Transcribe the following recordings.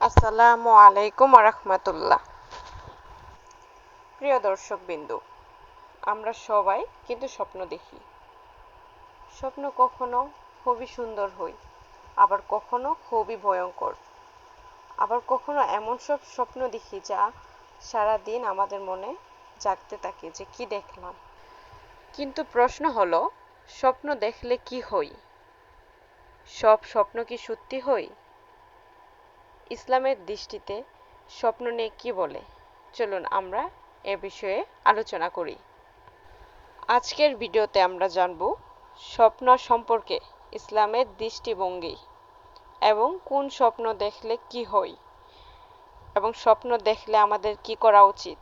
আসসালামু আলাইকুম রাহমাতুল্লাহ। প্রিয় দর্শকবৃন্দু, আমরা সবাই কিন্তু স্বপ্ন দেখি। স্বপ্ন কখনো খুবই সুন্দর হয়, আবার কখনো খুবই ভয়ঙ্কর, আবার কখনো এমন সব স্বপ্ন দেখি যা সারা দিন আমাদের মনে জাগতে থাকে যে কি দেখলাম। কিন্তু প্রশ্ন হলো, স্বপ্ন দেখলে কি হয়? সব স্বপ্ন কি সত্যি হয়? ইসলামের দৃষ্টিতে স্বপ্ন নিয়ে কি বলে? চলুন আমরা এ বিষয়ে আলোচনা করি। আজকের ভিডিওতে আমরা জানব স্বপ্ন সম্পর্কে ইসলামের দৃষ্টিভঙ্গি এবং কোন স্বপ্ন দেখলে কি হয় এবং স্বপ্ন দেখলে আমাদের কি করা উচিত।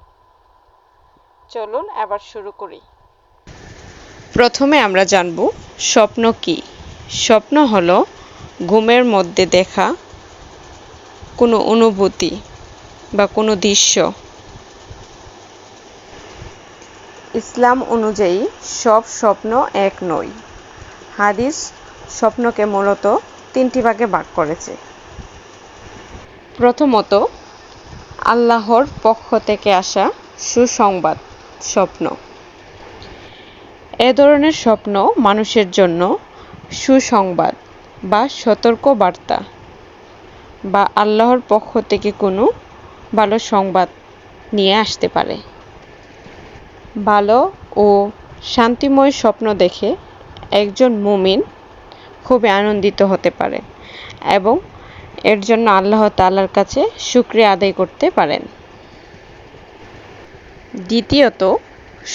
চলুন এবার শুরু করি। প্রথমে আমরা জানব স্বপ্ন কি। স্বপ্ন হলো ঘুমের মধ্যে দেখা কোনো অনুভূতি বা কোনো দৃশ্য। ইসলাম অনুযায়ী সব স্বপ্ন এক নয়। হাদিস স্বপ্নকে মূলত তিনটি ভাগে ভাগ করেছে। প্রথমত, আল্লাহর পক্ষ থেকে আসা সুসংবাদ স্বপ্ন। এ ধরনের স্বপ্ন মানুষের জন্য সুসংবাদ বা সতর্ক বার্তা বা আল্লাহর পক্ষ থেকে কোনো ভালো সংবাদ নিয়ে আসতে পারে। ভালো ও শান্তিময় স্বপ্ন দেখে একজন মুমিন খুবই আনন্দিত হতে পারে এবং এর জন্য আল্লাহ তাআলার কাছে শুকরিয়া আদায় করতে পারেন। দ্বিতীয়ত,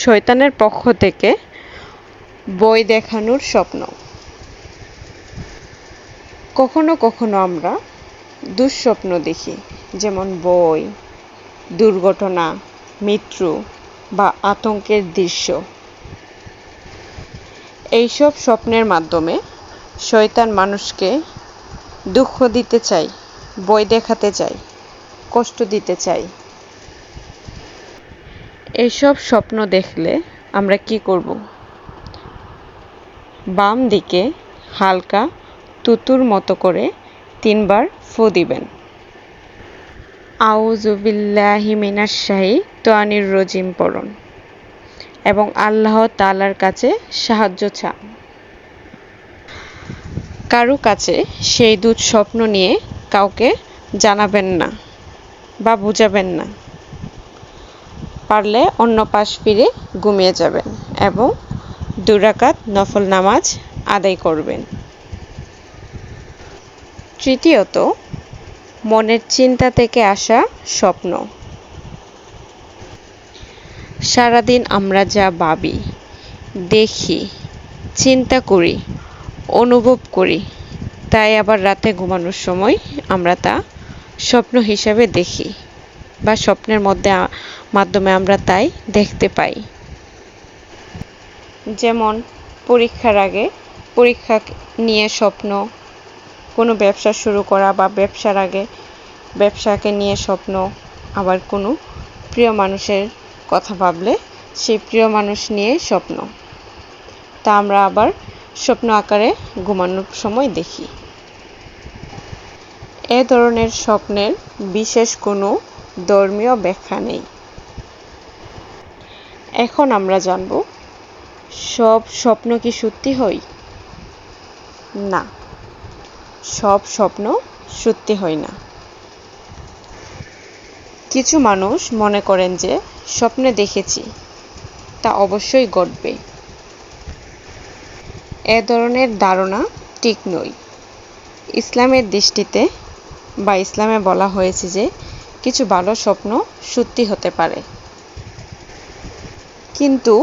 শয়তানের পক্ষ থেকে ভয় দেখানোর স্বপ্ন। কখনো কখনো আমরা দুঃস্বপ্ন দেখি, যেমন ভয়, দুর্ঘটনা, মৃত্যু বা আতঙ্কের দৃশ্য। এইসব স্বপ্নের মাধ্যমে শয়তান মানুষকে দুঃখ দিতে চায়, ভয় দেখাতে চায়, কষ্ট দিতে চায়। এইসব স্বপ্ন দেখলে আমরা কি করব? বাম দিকে হালকা তুতুর মতো করে 3 বার ফু দিবেন। আউযু বিল্লাহি মিনাশ শাইতানির রাজিম পড়ুন এবং আল্লাহ তাআলার কাছে সাহায্য চান। কারো কাছে সেই দুঃস্বপ্ন নিয়ে কাউকে জানাবেন না বা বুঝাবেন না। পারলে অন্য পাশ ফিরে ঘুমিয়ে যাবেন এবং 2 রাকাত নফল নামাজ আদায় করবেন। তৃতীয়ত, মনের চিন্তা থেকে আসা স্বপ্ন। সারাদিন আমরা যা ভাবি, দেখি, চিন্তা করি, অনুভব করি, তাই আবার রাতে ঘুমানোর সময় আমরা তা স্বপ্ন হিসাবে দেখি বা স্বপ্নের মাধ্যমে আমরা তাই দেখতে পাই। যেমন পরীক্ষার আগে পরীক্ষা নিয়ে স্বপ্ন, কোনো ব্যবসা শুরু করা বা ব্যবসার আগে ব্যবসাকে নিয়ে স্বপ্ন, আবার কোনো প্রিয় মানুষের কথা ভাবলে সেই প্রিয় মানুষ নিয়ে স্বপ্ন, তা আমরা আবার স্বপ্ন আকারে ঘুমানোর সময় দেখি। এ ধরনের স্বপ্নের বিশেষ কোনো ধর্মীয় ব্যাখ্যা নেই। এখন আমরা জানব সব স্বপ্ন কি সত্যি হয়? না, সব স্বপ্ন সত্যি হয় না। কিছু মানুষ মনে করেন যে স্বপ্নে দেখেছি তা অবশ্যই ঘটবে। এ ধরনের ধারণা ঠিক নয়। ইসলামের দৃষ্টিতে বা ইসলামে বলা হয়েছে যে কিছু ভালো স্বপ্ন সত্যি হতে পারে, কিন্তু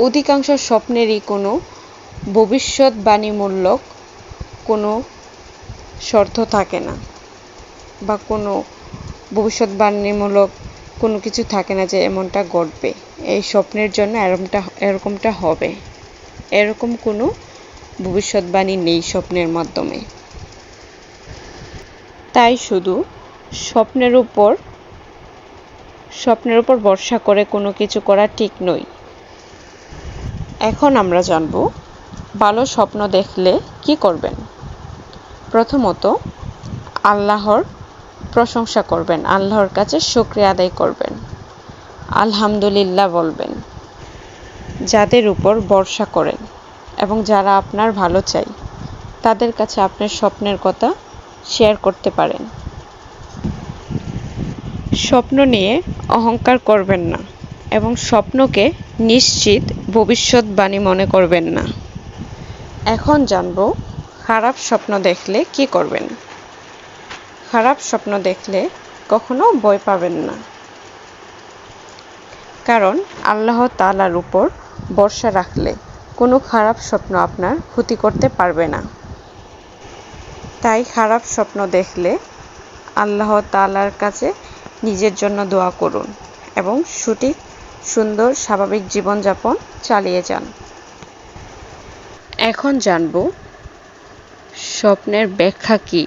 অধিকাংশ স্বপ্নেরই কোনো ভবিষ্যদ্বাণীমূলক কোনো শর্ত থাকে না বা কোনো ভবিষ্যদ্বাণীমূলক কোনো কিছু থাকে না যে এমনটা ঘটবে, এই স্বপ্নের জন্য এরকমটা হবে, এরকম কোনো ভবিষ্যদ্বাণী নেই স্বপ্নের মাধ্যমে। তাই শুধু স্বপ্নের উপর ভরসা করে কোনো কিছু করা ঠিক নয়। এখন আমরা জানব ভালো স্বপ্ন দেখলে কি করবেন। প্রথমত, আল্লাহর প্রশংসা করবেন, আল্লাহর কাছে শুকরিয়া আদায় করবেন, আলহামদুলিল্লাহ বলবেন। যাদের উপর ভরসা করেন এবং যারা আপনার ভালো চায় তাদের কাছে আপনার স্বপ্নের কথা শেয়ার করতে পারেন। স্বপ্ন নিয়ে অহংকার করবেন না এবং স্বপ্নকে নিশ্চিত ভবিষ্যৎবাণী মনে করবেন না। এখন জানব খারাপ স্বপ্ন দেখলে কি করবেন। খারাপ স্বপ্ন দেখলে কখনো ভয় পাবেন না, কারণ আল্লাহ তাআলার উপর ভরসা রাখলে কোনো খারাপ স্বপ্ন আপনার ক্ষতি করতে পারবে না। তাই খারাপ স্বপ্ন দেখলে আল্লাহ তাআলার কাছে নিজের জন্য দোয়া করুন এবং সঠিক সুন্দর স্বাভাবিক জীবনযাপন চালিয়ে যান। এখন জানব স্বপ্নের ব্যাখ্যা কি।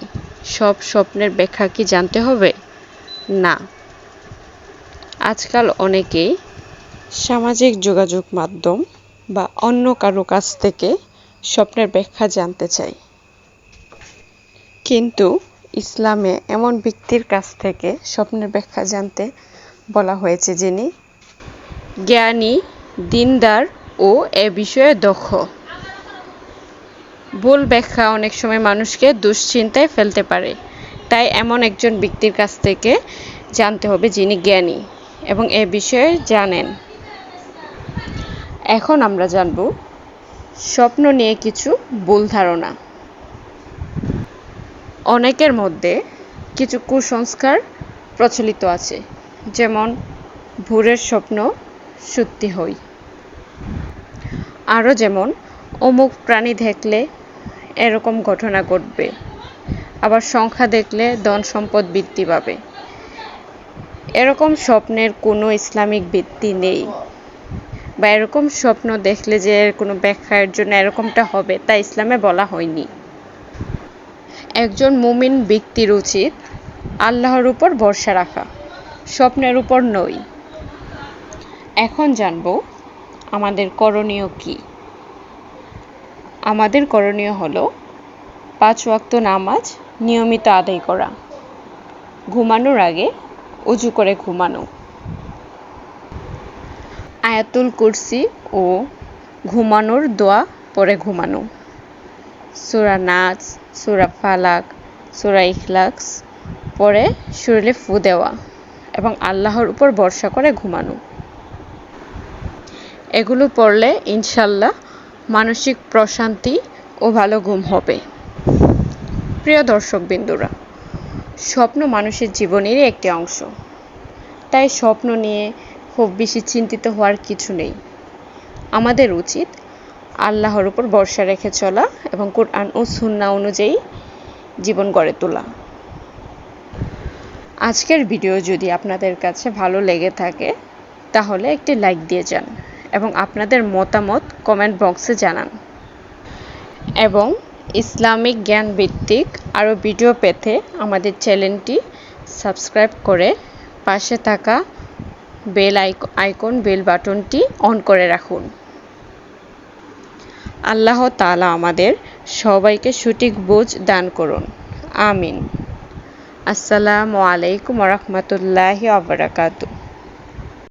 সব স্বপ্নের ব্যাখ্যা কি জানতে হবে? না। আজকাল অনেকেই সামাজিক যোগাযোগ মাধ্যম বা অন্য কারো কাছ থেকে স্বপ্নের ব্যাখ্যা জানতে চায়, কিন্তু ইসলামে এমন ব্যক্তির কাছ থেকে স্বপ্নের ব্যাখ্যা জানতে বলা হয়েছে যিনি জ্ঞানী, দিনদার ও এ বিষয়ে দক্ষ। ভুল ব্যাখ্যা অনেক সময় মানুষকে দুশ্চিন্তায় ফেলতে পারে, তাই এমন একজন ব্যক্তির কাছ থেকে জানতে হবে যিনি জ্ঞানী এবং এ বিষয়ে জানেন। এখন আমরা জানব স্বপ্ন নিয়ে কিছু ভুল ধারণা। অনেকের মধ্যে কিছু কুসংস্কার প্রচলিত আছে, যেমন ভোরের স্বপ্ন সত্যি হয়, আরও যেমন অমুক প্রাণী দেখলে এরকম ঘটনা ঘটবে, আবার সংখ্যা দেখলে ধন সম্পদ বৃদ্ধি পাবে। এরকম স্বপ্নের কোনো ইসলামিক ভিত্তি নেই, বা এরকম স্বপ্ন দেখলে যে কোনো ব্যাখ্যার জন্য এরকমটা হবে তা ইসলামে বলা হয়নি। একজন মুমিন ব্যক্তির উচিত আল্লাহর উপর ভরসা রাখা, স্বপ্নের উপর নয়। এখন জানব আমাদের করণীয় কি। আমাদের করণীয় হলো 5 ওয়াক্ত নামাজ নিয়মিত আদায় করা, ঘুমানোর আগে ওযু করে ঘুমানো, আয়াতুল কুরসি ও ঘুমানোর দোয়া পড়ে ঘুমানো, সূরা নাস, সূরা ফালাক, সূরা ইখলাস পড়ে শরীরে ফু দেওয়া এবং আল্লাহর উপর ভরসা করে ঘুমানো। এগুলো পড়লে ইনশাআল্লাহ মানসিক প্রশান্তি ও ভালো ঘুম হবে। প্রিয় দর্শকবৃন্দরা, স্বপ্ন মানুষের জীবনেরই একটি অংশ, তাই স্বপ্ন নিয়ে খুব বেশি চিন্তিত হওয়ার কিছু নেই। আমাদের উচিত আল্লাহর উপর ভরসা রেখে চলা এবং কোরআন ও সুন্নাহ অনুযায়ী জীবন গড়ে তোলা। আজকের ভিডিও যদি আপনাদের কাছে ভালো লেগে থাকে তাহলে একটি লাইক দিয়ে যান এবং আপনাদের মতামত কমেন্ট বক্সে জানান। এবং ইসলামিক জ্ঞান ভিত্তিক আরও ভিডিও পেতে আমাদের চ্যানেলটি সাবস্ক্রাইব করে পাশে থাকা বেল বাটনটি অন করে রাখুন। আল্লাহ তাআলা আমাদের সবাইকে সঠিক বুঝ দান করুন, আমিন। আসসালামু আলাইকুম ওয়া রাহমাতুল্লাহি ওয়া বারাকাতুহু।